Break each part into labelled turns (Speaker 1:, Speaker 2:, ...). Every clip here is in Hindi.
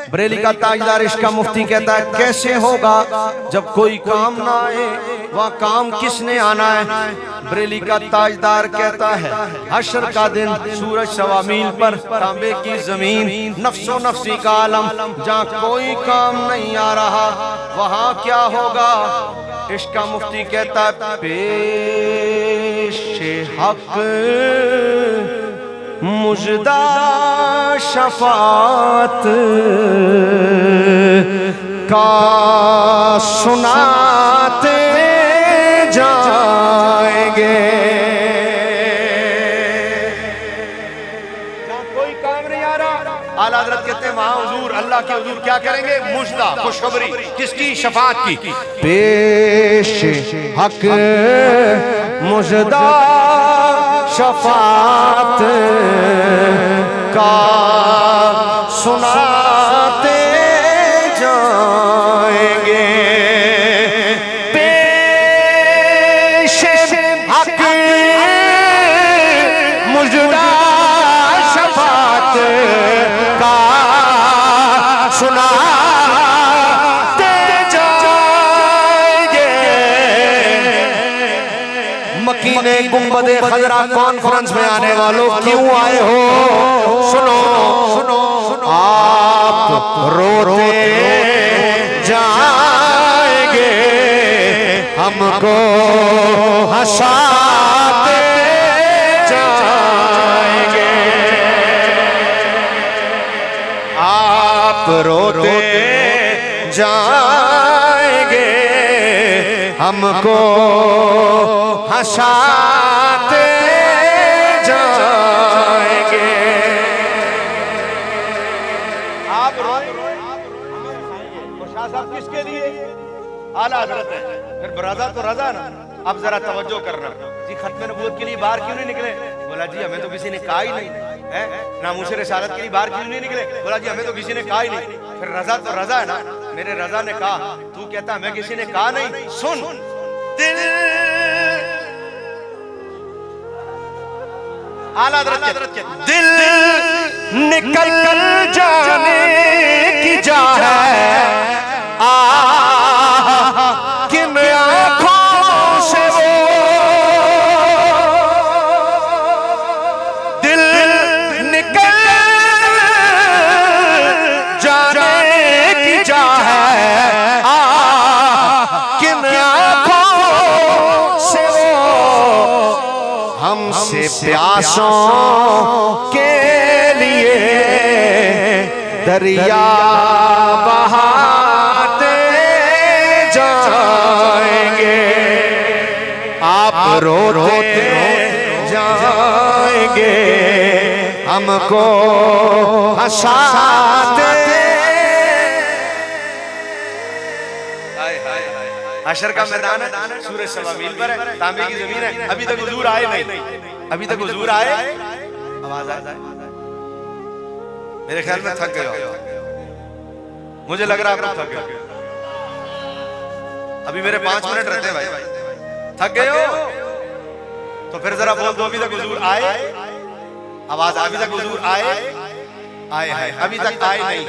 Speaker 1: बरेली का ताजदार इश्का मुफ्ती कहता है कैसे होगा जब कोई काम ना आए, वह काम किसने आना है। बरेली का ताजदार कहता है हशर का दिन, सूरज सवा मील पर, तांबे की जमीन, नफ्सो नफ्सी का आलम, जहाँ कोई काम नहीं आ रहा वहाँ क्या होगा। इश्का मुफ्ती कहता है पेशे हक मुजदा शफात का सुनाते जाएंगे। जहाँ कोई काम नहीं आ रहा, आला हज़रत कहते हैं वहाँ हुजूर अल्लाह के हुजूर क्या करेंगे, मुजदा खुशखबरी, किसकी, शफात की। पेश हक मुजदा शफात का सुनाते जाएंगे। पेश हक मुजदा शफात का सुनाते जाएंगे। मकीने गुंबदे खजरा कॉन्फ्रेंस में आने वालों क्यों आए हो, सुनो सुनो सुनो, आप रोते जाएंगे, हमको हंसाते जाएंगे। आप रोते जाएंगे, हमको हंसाते जाएंगे। आप रोए और शाह साहब किसके लिए, आला हज़रत है, फिर रज़ा तो रज़ा ना। अब जरा तवज्जो करना जी, खत्म नबूवत के लिए बाहर क्यों नहीं निकले। बोला जी हमें तो किसी ने कहा ही नहीं है। नामूस रिसालत के लिए बाहर क्यों नहीं निकले। बोला जी हमें तो किसी ने कहा ही नहीं। फिर रज़ा तो रज़ा है ना, मेरे रज़ा ने कहा, तू कहता हमें किसी ने कहा नहीं। सुन, दिल आला हज़रत के दिल निकल जाने की जा है, किन आँखों से वो दिल निकल जाने की जा है, किन आँखों से वो हमसे प्यासों के लिए दरिया बहाते जाएंगे। आप रोते जाएंगे, हमको हंसाते। हशर का मैदान है, सूरज सवा मील पर है, तांबे की जमीन है। अभी तक हुजूर आए नहीं, अभी तक हुजूर आए, आवाज आए, मेरे ख्याल में थक गए, मुझे लग रहा है आप थक गए। अभी मेरे 5 मिनट रहते हैं भाई, थक गए हो तो फिर जरा बोल दो अभी तक हुजूर आए। आवाज, अभी तक हुजूर आए, आए हैं, अभी तक आए नहीं।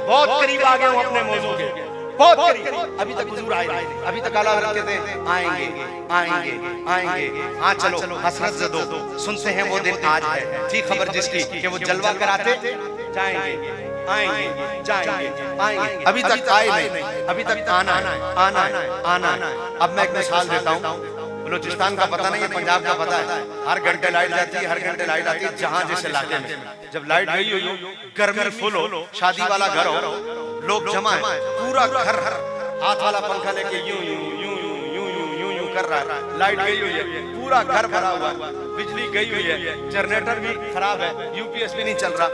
Speaker 1: बहुत करीब आ गए हो अपने मौजू के, बहुत करीब, अभी तक हुजूर आए नहीं। अभी तक आला हज़रत कहते हैं आएंगे आएंगे आएंगे। हाँ चलो हसरत से दो, सुनते हैं वो दिन आज है, थी खबर जिसकी कि वो जलवा कराते जाएंगे, आएंगे जाएंगे आएंगे। अभी तक आए नहीं, अभी तक आना है, आना है, आना है। अब मैं एक मिसाल देता हूँ, बलूचिस्तान का पता नहीं है, पंजाब का पता है। हर घंटे लाइट जाती है, हर घंटे लाइट आती है। जहां जिस इलाके में जब लाइट गई हो, गर्मी फुल हो, शादी वाला घर हो, लोग जमा है, पूरा घर हाथ वाला पंखा लेके यूं यूं यूं यूं यूं यूं यूं यूं कर रहा है। लाइट गई हुई है, पूरा घर भरा हुआ है, बिजली गई हुई है, जनरेटर भी खराब है, यूपीएस भी नहीं चल रहा।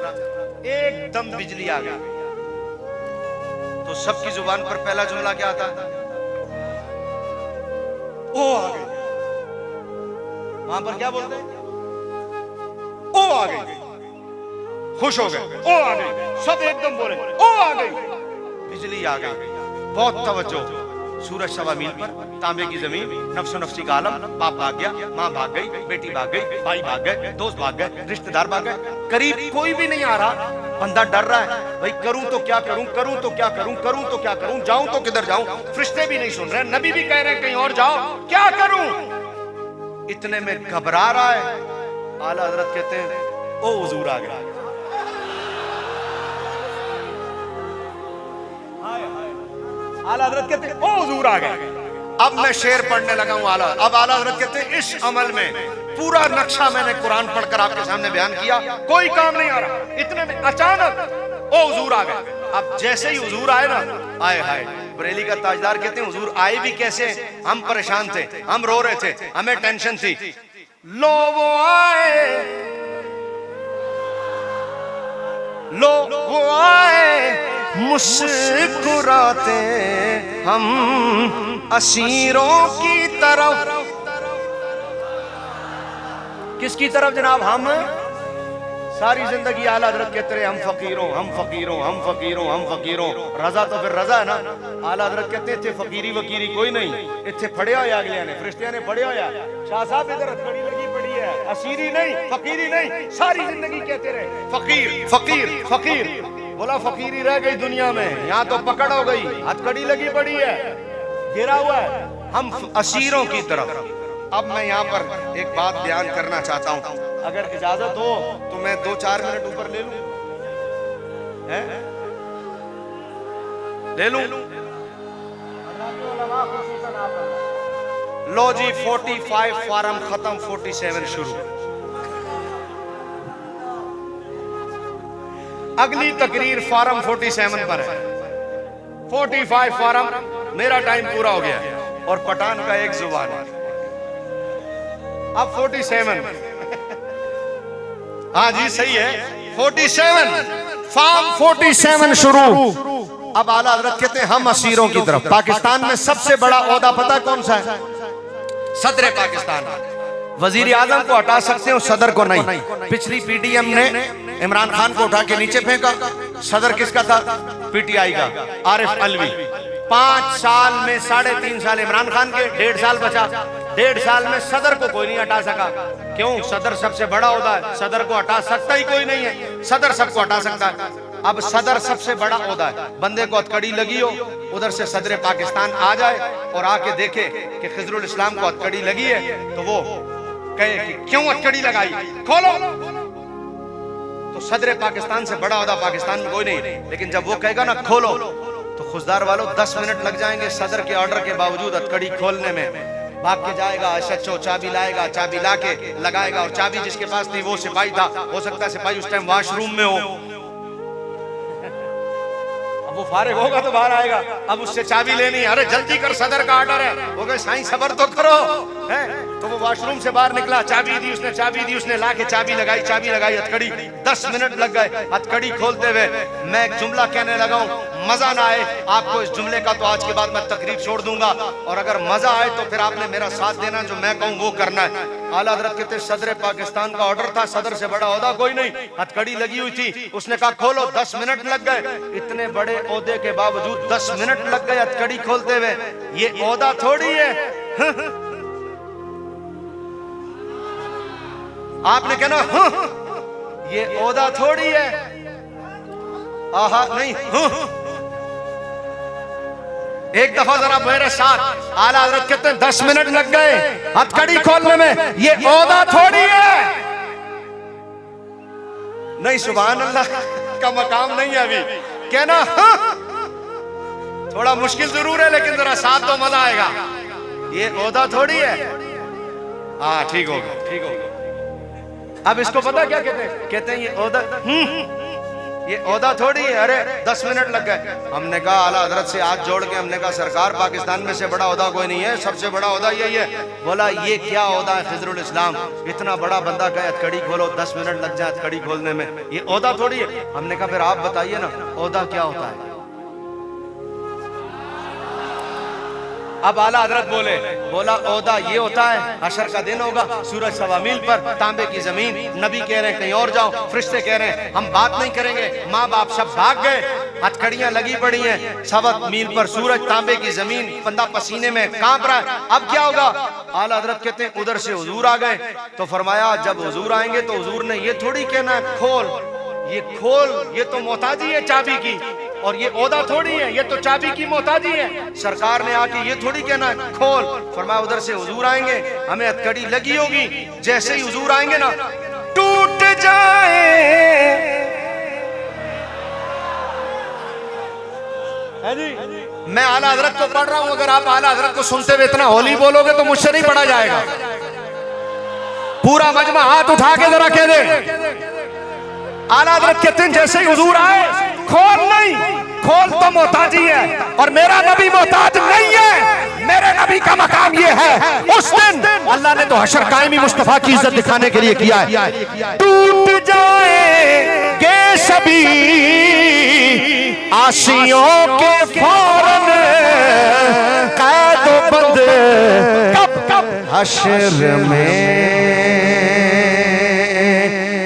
Speaker 1: एकदम बिजली आ गई तो सबकी जुबान पर पहला जुमला क्या आता है, ओ आ गई। वहां पर क्या बोलते हैं, ओ आ गई, खुश हो गए, ओ आ गई, सब एकदम बोले ओ आ गई, बिजली आ गई। बहुत तवज्जो, सूरज सवा मील पर, तांबे की जमीन, नफ्सो नफ्सी का आलम, बाप भाग गया, माँ भाग गई, बेटी भाग गई, भाई भाग गए, दोस्त भाग गए, रिश्तेदार भाग गए, करीब कोई भी नहीं आ रहा। बंदा डर रहा है, भाई करूं तो क्या करूं, करूं तो क्या करूं, करूं तो क्या करूं, जाऊं तो किधर जाऊं। फरिश्ते भी नहीं सुन रहे, नबी भी कह रहे हैं कहीं और जाओ, क्या करूं। इतने में घबरा रहा है। आला हजरत कहते हैं ओ हुजूर आ गया। आला हजरत कहते हैं ओ हुजूर आ गए। अब मैं शेर पढ़ने लगा हूं आला। अब आला हजरत कहते हैं इस अमल में पूरा नक्शा मैंने कुरान पढ़कर आपके सामने बयान किया, कोई काम नहीं आ रहा। इतने में अचानक ओ हुजूर आ गए। अब जैसे ही हुजूर आए ना, आए हाय, बरेली का ताजदार कहते हैं हुजूर आए भी कैसे, हम परेशान थे, हम रो रहे थे, हमें टेंशन थी। लो वो आए, लो वो आए मुस्कुराते हम असीरों की तरफ। किसकी तरफ जनाब? हम। सारी जिंदगी आला हजरत कहते रहे हम फकीरों, हम फकीरों, हम फकीरों, हम फकीरों। रजा तो फिर रजा है ना। आला हजरत कहते इत्थे फकीरी वकीरी कोई नहीं, इत्थे फड़े होया अगलिया ने, फरिश्तियां ने फड़े होया। शाह साहब इधर हथकड़ी लगी पड़ी है, असीरी नहीं, फकीरी नहीं। सारी जिंदगी कहते रहे फकीर फकीर फकीर। बोला फकीरी रह गई दुनिया में, यहाँ तो पकड़ हो गई, हथकड़ी लगी पड़ी है, गिरा हुआ है, हम असीरों की तरफ। अब मैं यहाँ पर एक बात बयान करना चाहता हूँ, अगर इजाजत हो तो मैं 2-4 मिनट ऊपर ले लूं, ले लूं। लो जी 45 फार्म खत्म, 47 शुरू। अगली तकरीर फार्म 47 पर है। 45 फार्म मेरा टाइम पूरा हो गया और पठान का एक जुबान है। अब 47। हाँ जी सही है, 47 फार्म 47 शुरू। अब आला हजरत कहते हैं हम असीरों की तरफ। पाकिस्तान में सबसे बड़ा ओहदा पता कौन सा है? सदर पाकिस्तान। वजीर आजम को हटा सकते हो, सदर को नहीं। पिछली पीडीएम ने इमरान खान को उठा के नीचे फेंका। सदर किसका था? पीटीआई का, आरिफ अलवी। 5 साल में 3.5 साल इमरान खान के, 1.5 साल बचा। 1.5 साल में सदर को कोई नहीं हटा सका। क्यों? सदर सबसे बड़ा ओहदा है, सदर को हटा सकता ही कोई नहीं है, सदर सबको हटा सकता है। अब सदर सबसे बड़ा ओहदा है, बंदे को हथकड़ी लगी हो, उधर से सदर पाकिस्तान आ जाए और आके देखे कि खिजरुल इस्लाम को हथकड़ी लगी है, तो वो कहे कि क्यों हथकड़ी लगाई, खोलो। तो सदर पाकिस्तान से बड़ा ओहदा पाकिस्तान में कोई नहीं। लेकिन जब वो कहेगा ना खोलो, तो खुशदार वालों 10 मिनट लग जाएंगे सदर के ऑर्डर के बावजूद हथकड़ी खोलने में। भाग के जाएगा, एसएचओ चाबी लाएगा, चाबी लाके लगाएगा, और चाबी जिसके पास थी वो सिपाही था, हो सकता है सिपाही उस टाइम वॉशरूम में हो, अब वो फारिग होगा तो बाहर आएगा, अब उससे चाबी लेनी। अरे जल्दी कर, सदर का ऑर्डर है। वो कहे साईं सबर तो करो, है? तो वो वॉशरूम से बाहर निकला, चाबी दी उसने, चाबी दी उसने, लाके चाबी लगाई, हथकड़ी। 10 मिनट लग गए हथकड़ी खोलते हुए। मैं एक जुमला कहने लगा हूं, मजा ना आए आपको इस जुमले का तो आज के बाद मैं तकरीर छोड़ दूंगा, और अगर मजा आए तो फिर आपने मेरा साथ देना, जो मैं कहूं वो करना है। आला हजरत कहते सदर पाकिस्तान का ऑर्डर था, सदर से बड़ा ओहदा कोई नहीं, हथकड़ी लगी हुई थी, उसने कहा खोलो। 10 मिनट लग गए। इतने बड़े ओहदे के बावजूद 10 मिनट लग गए हथकड़ी खोलते हुए। ये ओहदा थोड़ी है। आपने कहना ये ओहदा थोड़ी है। आहा नहीं। एक दफा जरा मेरे साथ। आला हजरत कहते हैं 10 मिनट लग गए हथकड़ी खोलने में, ये ओहदा थोड़ी है। नहीं, सुभान अल्लाह का मकाम नहीं है अभी कहना। थोड़ा मुश्किल जरूर है, लेकिन जरा साथ तो मजा आएगा। ये ओहदा थोड़ी है। हाँ ठीक होगा, ठीक होगा। अब इसको पता क्या कहते हैं? कहते हैं ये ओहदा, ये ओहदा थोड़ी है। अरे 10 मिनट लग गए। हमने कहा आला हजरत से हाथ जोड़ के, हमने कहा सरकार पाकिस्तान में से बड़ा ओहदा कोई नहीं है, सबसे बड़ा ओहदा यही है। बोला ये क्या ओहदा है खिजरुल इस्लाम? इतना बड़ा बंदा कहे हथकड़ी खोलो, 10 मिनट लग जाए हथकड़ी खोलने में, ये ओहदा थोड़ी है। हमने कहा फिर आप बताइए ना ओहदा क्या होता है? अब आला हजरत बोला ओहदा ये होता है, हशर का दिन होगा, सूरज सवा मील पर, तांबे की जमीन। नबी कह रहे हैं कहीं और जाओ, फरिश्ते कह रहे हैं हम बात नहीं करेंगे, माँ बाप सब भाग गए, हथकड़ियां लगी पड़ी हैं, सवा मील पर सूरज, तांबे की जमीन, बंदा पसीने में कांप रहा है। अब क्या होगा? आला हजरत कहते हैं उधर से हुजूर आ गए, तो फरमाया जब हुजूर आएंगे तो हुजूर ने ये थोड़ी कहना है खोल, ये खोल, ये तो मोहताजी है चाबी की, और ये ओदा थोड़ी है, ये तो चाबी की मोहताजी है। सरकार ने आके ये थोड़ी कहना खोल, फरमाया उधर से हुजूर आएंगे, हमें हथकड़ी लगी होगी, जैसे ही हुजूर आएंगे ना टूट जाए। है जी, मैं आला हजरत को पढ़ रहा हूं, अगर आप आला हजरत को सुनते हुए इतना होली बोलोगे तो मुझसे नहीं पढ़ा जाएगा। पूरा मजमा हाथ उठा के जरा कह दे, आला हजरत कहते हैं जैसे ही हुजूर आए खोल नहीं, खोल तो मोहताजी है, और मेरा नबी मोहताज नहीं है। मेरे नबी का मकाम ये है, उस दिन अल्लाह ने तो हशर कायमी मुस्तफा की इज्जत दिखाने के लिए किया है। टूट जाएंगे सभी आशियों के फौरन, कैद बंद कब कब हशर में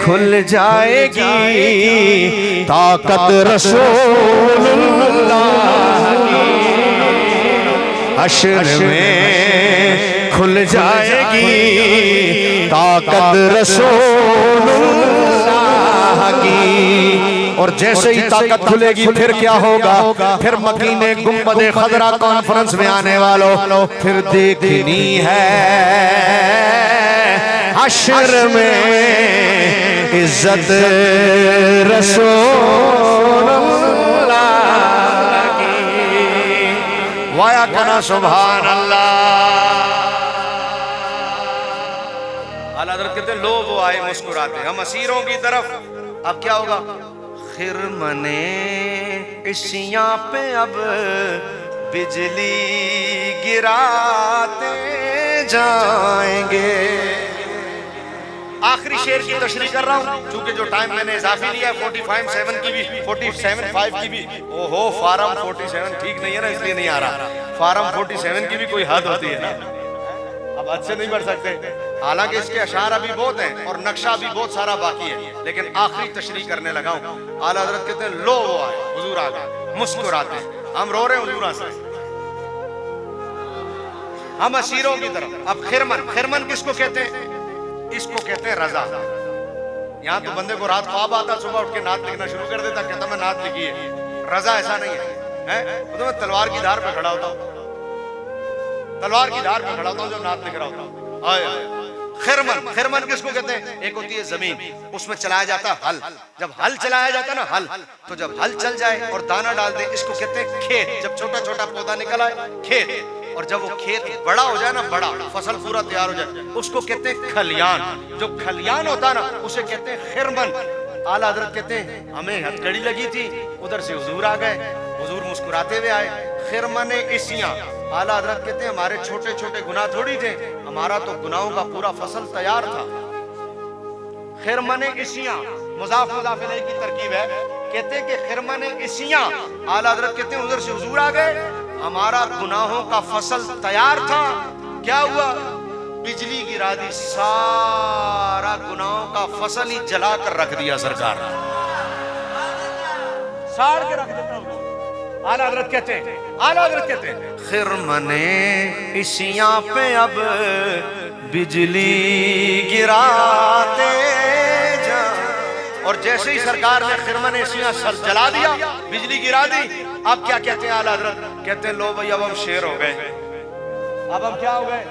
Speaker 1: खुल जाएगी, ताकत रसूलुल्लाह की हशर में खुल जाएगी, ताकत रसूलुल्लाह की। और जैसे ही ताकत खुलेगी फिर क्या होगा, फिर मकीने गुंबदे खजरा कॉन्फ्रेंस में आने वालों, फिर देखनी है हशर में इज्जत रसूलुल्लाह की। वाया कना सुभान अल्लाह। आला हज़रत कहते लो वो आए मुस्कुराते, हम असीरों की तरफ। अब क्या होगा, खिरमने इशियां पे अब बिजली गिराते जाएंगे। आखिरी शेर की तशरीह कर रहा हूं, क्योंकि जो टाइम मैंने इजाफी लिया है 47 की भी, 47.5 की भी। ओहो, फार्म 47 ठीक नहीं है ना, इसलिए नहीं आ रहा। फार्म 47 की भी कोई हद होती है ना, अब हद से नहीं बढ़ सकते। हालांकि इसके अशार अभी बहुत हैं और नक्शा भी बहुत सारा बाकी है, लेकिन आखिरी तशरीह करने लगा हूं। आला हज़रत कहते हैं लो वो आए, हुजूर आ गए, मुस्कुराते हैं, हम रो रहे हैं हुजूर से, हम असीरों की तरफ। अब खिरमन, खिरमन किसको कहते हैं? इसको कहते हैं रजा। यहाँ तो बंदे को रात ख्वाब आता, सुबह उठ के नात लिखना शुरू कर देता, कहता मैं नात लिखी है। रजा ऐसा नहीं है, तो मैं तलवार की धार पे खड़ा होता हूँ, तलवार की धार पे खड़ा होता हूँ जब नात लिख रहा होता हूँ। खिरमन, खिरमन किसको कहते हैं? एक होती है जमीन, उसमें चलाया जाता है हल। जब हल चलाया जाता है ना हल, तो जब हल चल जाए और दाना डाल दे, इसको कहते हैं खेत। जब छोटा छोटा पौधा निकल आए, खेत। और जब वो खेत बड़ा हो जाए ना, बड़ा फसल पूरा तैयार हो जाए, उसको कहते हैं खलियान। जो खलियान होता है ना, उसे कहते हैं खिरमन। आला हज़रत कहते हैं हमें हथकड़ी लगी थी, उधर से हुजूर आ गए, हुजूर मुस्कुराते हुए आए। खिरमने इसियां, आला हज़रत कहते हैं हमारे छोटे छोटे गुनाह थोड़ी थे, हमारा तो गुनाहों का पूरा फसल तैयार था। खिरमने इसियां मुज़ाफ मुज़ाफ इलैहि की तरकीब है। कहते हैं कि खिरमने इसियां, आला हज़रत कहते हैं उधर से हुजूर आ गए, हमारा गुनाहों का फसल तैयार था। क्या हुआ? बिजली गिरा दी, सारा गुनाहों का फसल ही जला कर रख दिया सरकार, साड़ के रख देता हूं। आला हज़रत कहते हैं, आला हज़रत कहते हैं खिरमने इशियां पे अब बिजली गिराते जा। और जैसे ही सरकार ने खिरमने इशियां जला दिया, बिजली गिरा दी, अब क्या कहते हैं आला हज़रत? कहते हैं लो भाई अब हम शेर हो गए। अब हम क्या हो गए?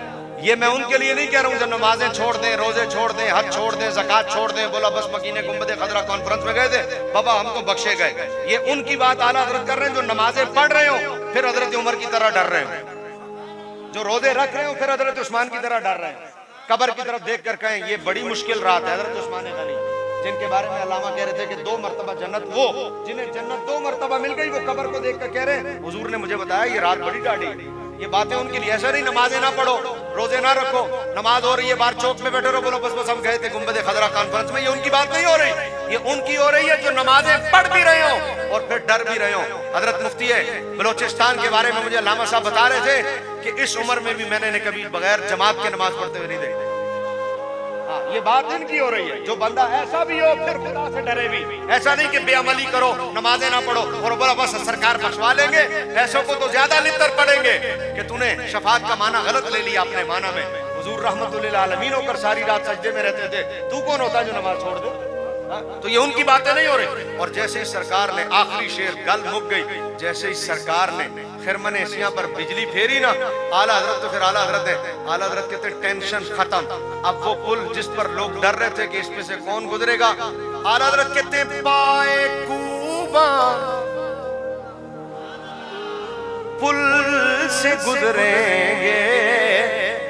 Speaker 1: ये मैं उनके लिए नहीं कह रहा हूं जो नमाजें छोड़ दें, रोजे छोड़ दें, हज छोड़ दें, ज़कात छोड़ दें, बोला बस मकीने गुंबदे खजरा कॉन्फ्रेंस में गए थे, बाबा हम तो बख्शे गए। ये उनकी बात आला हज़रत कर रहे हैं जो नमाजें पढ़ रहे हो फिर हज़रत उमर की तरह डर रहे हो, जो रोजे रख रहे हो फिर हज़रत उस्मान की तरह डर रहे हैं। कब्र की तरफ देख कर कहें ये बड़ी मुश्किल रात है। हज़रत उस्मान गनी जिनके बारे में अल्लामा कह रहे थे कि 2 मरतबा जन्नत, वो जिन्हें जन्नत 2 मरतबा मिल गई, वो कब्र को देख कर कह रहे हैं हुजूर ने मुझे बताया ये रात बड़ी डाढ़ी। ये बातें उनके लिए ऐसा नहीं नमाजें ना पढ़ो, रोजे ना रखो, नमाज हो रही है बाहर चौक में बैठे रहो, बोलो बस बस हम गए थे गुंबदे खजरा कॉन्फ्रेंस में। ये उनकी बात नहीं हो रही, ये उनकी हो रही है जो नमाजें पढ़ भी रहे हो और फिर डर भी रहे हो। हजरत मुफ्ती है बलोचिस्तान के बारे में मुझे अल्लामा साहब बता रहे थे कि इस उम्र में भी मैंने कभी बगैर जमात के नमाज पढ़ते हुए नहीं देखा। ये बात इनकी हो रही है। जो बंदा ऐसा भी हो फिर खुदा से डरे भी, ऐसा नहीं कि बेअमली करो, नमाजें ना पढ़ो और बोला बस सरकार बख्शवा लेंगे। ऐसों को तो ज्यादा लितर पड़ेंगे कि तूने शफात का माना गलत ले लिया अपने माना में। हुजूर रहमतुल्लिल आलमीन होकर सारी रात सजदे में रहते थे, तू कौन होता है जो नमाज छोड़ दे? तो ये उनकी बातें नहीं हो रही। और जैसे ही सरकार ने आखिरी शेर गल मुक गई, जैसे ही सरकार ने खिरमन एशिया पर बिजली फेरी ना, आला हजरत तो फिर आला हजरत है, आला हजरत कहते टेंशन खत्म। अब वो पुल जिस पर लोग डर रहे थे कि इस पे से कौन गुजरेगा, आला हजरत कहते पाए कूबा पुल से गुजरेंगे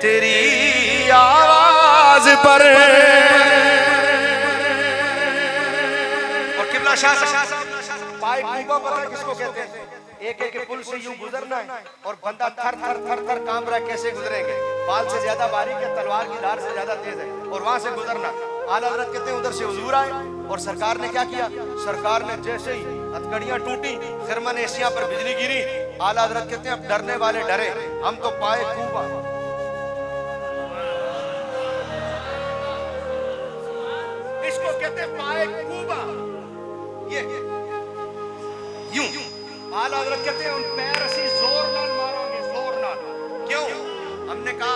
Speaker 1: तेरी आवाज पर। और किबला शाह पाए कूबा पता किसको कहते हैं? एक एक पुल से यूं गुजरना है और बंदा थर थर थर थर कांप रहा है, कैसे गुजरेंगे? बाल से ज्यादा बारीक है, तलवार की धार से ज्यादा तेज है, और वहां से गुजरना। आला हजरत कहते हैं उधर से हुजूर आए और सरकार ने क्या किया? सरकार ने जैसे ही हथकड़ियां टूटी, खिरमन एशिया पर बिजली गिरी, आला हजरत कहते हैं अब डरने वाले डरे, हम तो पाए कूबा। इसको कहते हैं पाए कूबा। ये यूं आला हजरत कहते हैं उन पैर असी जोर नाल मारांगे, जोर नाल। क्यों? हमने कहा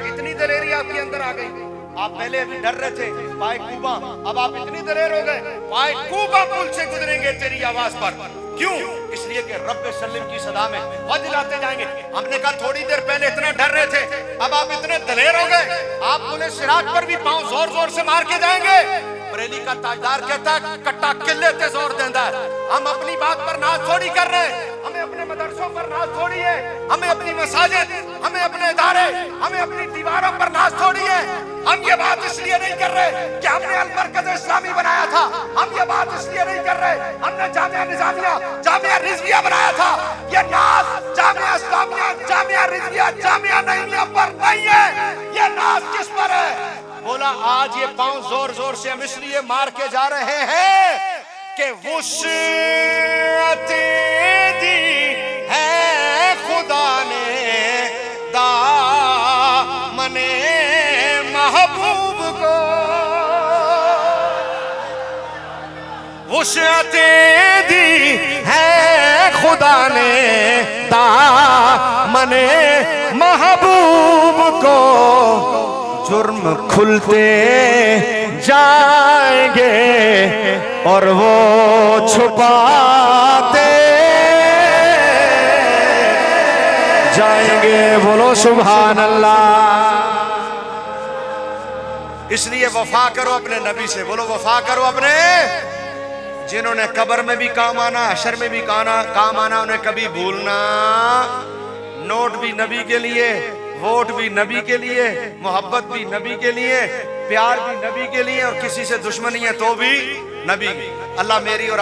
Speaker 1: इतनी दलेरी आपके अंदर आ गई। आप पहले अभी डर रहे थे पाए कूबा, अब आप इतनी दलेर हो गए, पाए कूबा पुल से गुजरेंगे तेरी आवाज पर। क्यों? इसलिए कि रब्बे सल्लम की सदा में वज लाते जाएंगे। हमने कहा थोड़ी देर पहले इतना डर रहे थे, अब आप इतने दलेर हो गए, आप पुलिस सिराज पर भी पांव जोर जोर से मार के जाएंगे। बरेली का ताजदार कहता है कट्टा किले ते जोर देता है। हम अपनी बात पर नाज थोड़ी कर रहे हैं, हमें अपने मदरसों पर नाज थोड़ी है, हमें अपनी मसाजिद, हमें अपने इदारे, हमें अपनी दीवारों पर नाज थोड़ी है। हम ये बात इसलिए नहीं कर रहे कि हमने अल मरकज इस्लामी बनाया था, हम ये बात इसलिए नहीं कर रहे हमने जामिया निजामिया, जामिया रिजविया बनाया था। ये नाज जामिया इस्लामिया, जामिया रिजविया, जामिया नईमिया पर नहीं है। ये नाज किस पर है? बोला आज ये पांव जोर जोर से हम इसलिए मार के जा रहे हैं कि वुसअत दी है खुदा ने दामने महबूब को, वुसअत दी है खुदा ने दामने महबूब को। जुर्म खुलते जाएंगे और वो छुपाते जाएंगे। बोलो सुभान अल्लाह। इसलिए वफा करो अपने नबी से, बोलो वफा करो अपने, जिन्होंने कब्र में भी काम आना, हशर में भी काम आना, उन्हें कभी भूलना। नोट भी नबी के लिए, वोट भी नबी के लिए, मोहब्बत भी नबी के लिए, प्यार भी नबी के लिए, और किसी से दुश्मनी है तो भी नबी। अल्लाह मेरी और